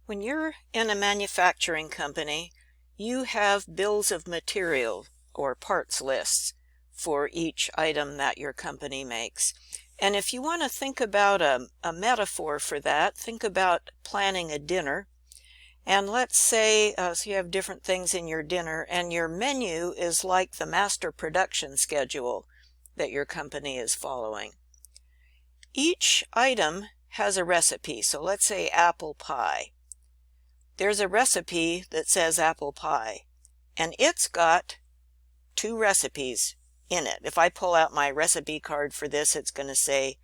When you're in a manufacturing company, you have bills of material or parts lists for each item that your company makes. And if you want to think about a metaphor for that, think about planning a dinner. And let's say, so you have different things in your dinner, and your menu is like the master production schedule that your company is following. Each item has a recipe. So let's say apple pie. There's a recipe that says apple pie, and it's got 2 recipes in it. If I pull out my recipe card for this, it's going to say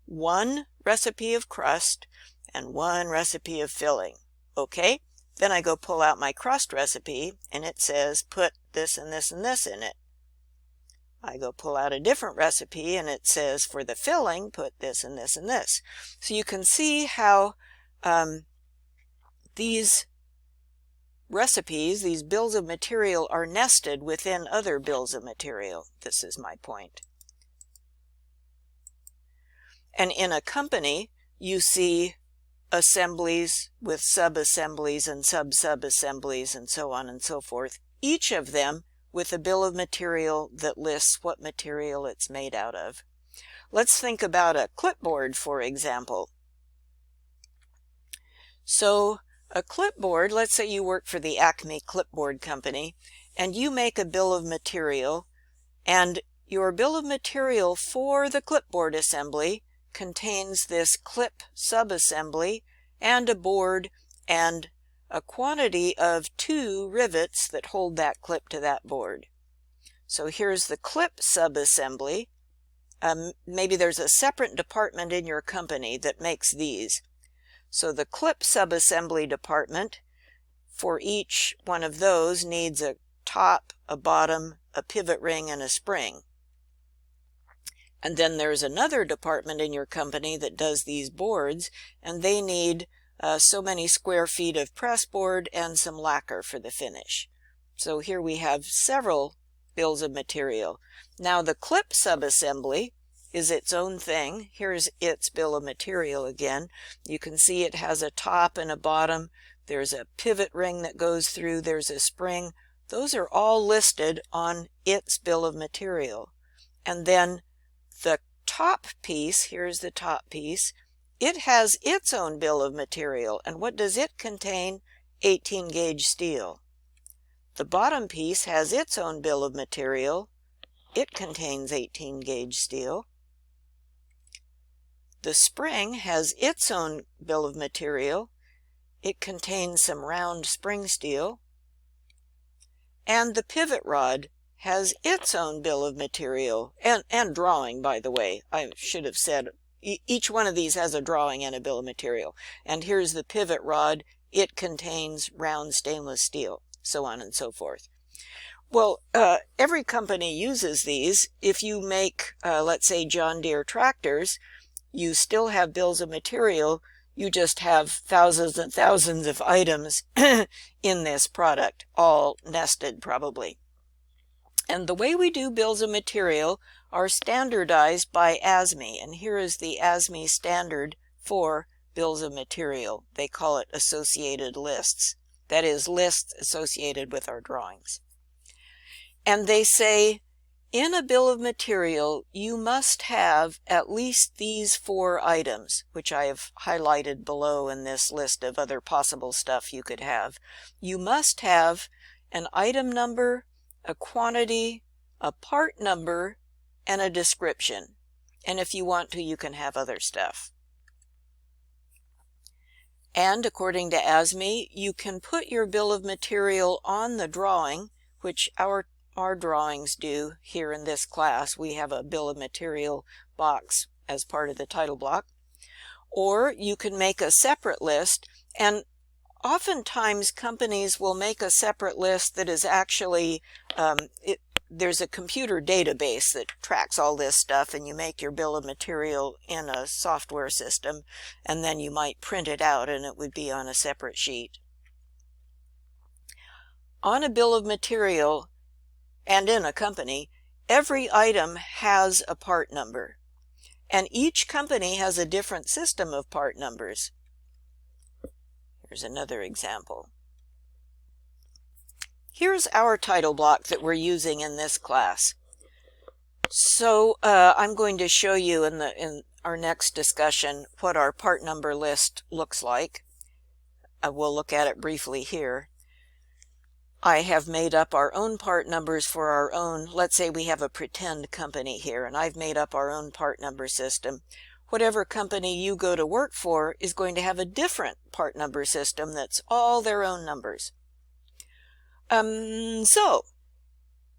1 recipe of crust and 1 recipe of filling. Okay? Then I go pull out my crust recipe, and it says put this and this and this in it. I go pull out a different recipe, and it says for the filling, put this and this and this. So you can see how these recipes, these bills of material, are nested within other bills of material. This is my point. And in a company, you see assemblies with sub-assemblies and sub-sub-assemblies and so on and so forth, each of them with a bill of material that lists what material it's made out of. Let's think about a clipboard, for example. So a clipboard, let's say you work for the Acme Clipboard Company, and you make a bill of material, and your bill of material for the clipboard assembly contains this clip subassembly and a board and a quantity of 2 rivets that hold that clip to that board. So here's the clip subassembly. Maybe there's a separate department in your company that makes these. So the clip subassembly department for each one of those needs a top, a bottom, a pivot ring, and a spring. And then there's another department in your company that does these boards, and they need so many square feet of press board and some lacquer for the finish. So here we have several bills of material. Now the clip subassembly is its own thing. Here's its bill of material again. You can see it has a top and a bottom. There's a pivot ring that goes through. There's a spring. Those are all listed on its bill of material. And then the top piece, here's the top piece, it has its own bill of material. And what does it contain? 18 gauge steel. The bottom piece has its own bill of material. It contains 18 gauge steel. The spring has its own bill of material. It contains some round spring steel. And the pivot rod has its own bill of material and drawing, by the way. I should have said each one of these has a drawing and a bill of material. And here's the pivot rod. It contains round stainless steel, so on and so forth. Well, every company uses these. If you make, let's say, John Deere tractors, you still have bills of material. You just have thousands and thousands of items in this product, all nested probably. And the way we do bills of material are standardized by ASME. And here is the ASME standard for bills of material. They call it associated lists. That is, lists associated with our drawings. And they say, in a bill of material, you must have at least these 4 items, which I have highlighted below in this list of other possible stuff you could have. You must have an item number, a quantity, a part number, and a description. And if you want to, you can have other stuff. And according to ASME, you can put your bill of material on the drawing, which our drawings do here in this class. We have a bill of material box as part of the title block. Or you can make a separate list, and oftentimes companies will make a separate list that is actually, there's a computer database that tracks all this stuff, and you make your bill of material in a software system, and then you might print it out and it would be on a separate sheet. On a bill of material, and in a company, every item has a part number. And each company has a different system of part numbers. Here's another example. Here's our title block that we're using in this class. So I'm going to show you in our next discussion what our part number list looks like. We'll look at it briefly here. I have made up our own part numbers for our own. Let's say we have a pretend company here, and I've made up our own part number system. Whatever company you go to work for is going to have a different part number system that's all their own numbers. So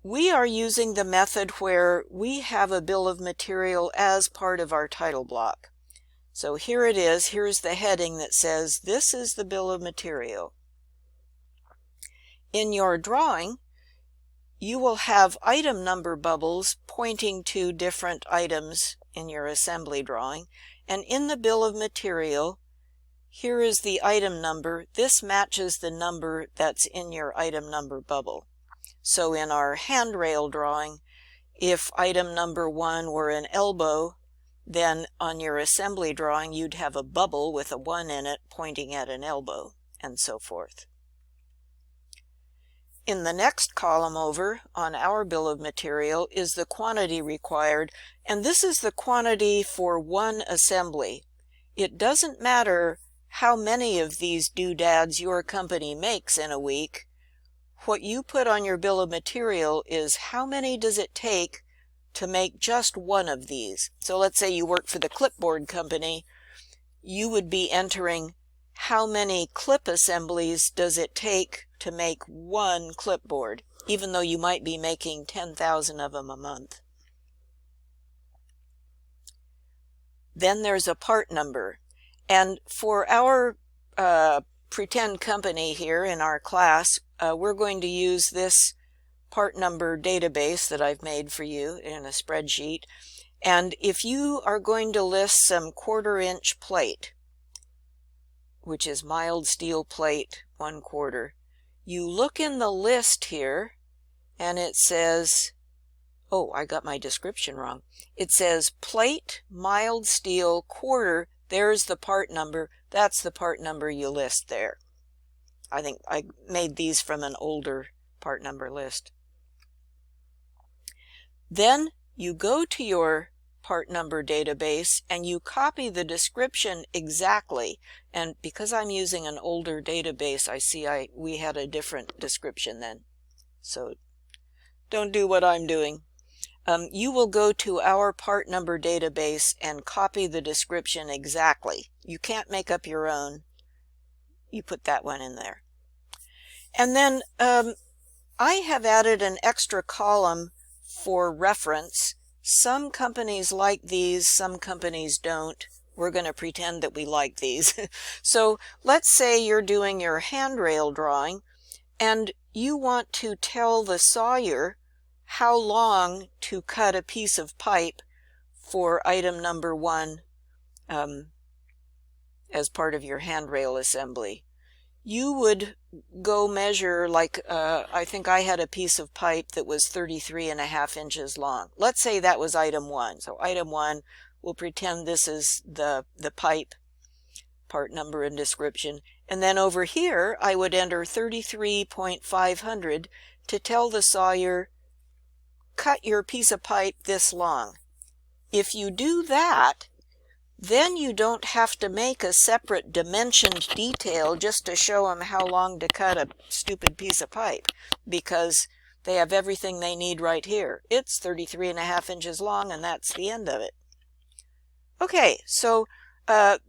we are using the method where we have a bill of material as part of our title block. So here it is. Here's the heading that says, this is the bill of material. In your drawing, you will have item number bubbles pointing to different items in your assembly drawing. And in the bill of material, here is the item number. This matches the number that's in your item number bubble. So in our handrail drawing, if item number 1 were an elbow, then on your assembly drawing you'd have a bubble with a 1 in it pointing at an elbow, and so forth. In the next column over on our bill of material is the quantity required, and this is the quantity for one assembly. It doesn't matter how many of these doodads your company makes in a week. What you put on your bill of material is how many does it take to make just one of these. So let's say you work for the clipboard company. You would be entering how many clip assemblies does it take to make one clipboard, even though you might be making 10,000 of them a month. Then there's a part number. And for our pretend company here in our class, we're going to use this part number database that I've made for you in a spreadsheet. And if you are going to list some 1/4-inch plate, which is mild steel plate 1/4, you look in the list here and it says, oh, I got my description wrong. It says plate mild steel 1/4. There's the part number. That's the part number you list there. I think I made these from an older part number list. Then you go to your part number database and you copy the description exactly. And because I'm using an older database, I see we had a different description then. So don't do what I'm doing. You will go to our part number database and copy the description exactly. You can't make up your own. You put that one in there. And then I have added an extra column for reference. Some companies like these, some companies don't. We're going to pretend that we like these. So let's say you're doing your handrail drawing and you want to tell the sawyer how long to cut a piece of pipe for item number 1 as part of your handrail assembly. You would go measure, like I think I had a piece of pipe that was 33.5 inches long. Let's say that was item 1. So item 1, we'll pretend this is the pipe, part number and description. And then over here, I would enter 33.500 to tell the sawyer, cut your piece of pipe this long. If you do that, then you don't have to make a separate dimensioned detail just to show them how long to cut a stupid piece of pipe, because they have everything they need right here. It's 33.5 inches long, and that's the end of it. Okay, so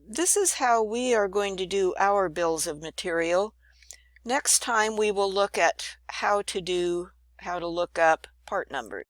this is how we are going to do our bills of material. Next time we will look at how to look up part numbers.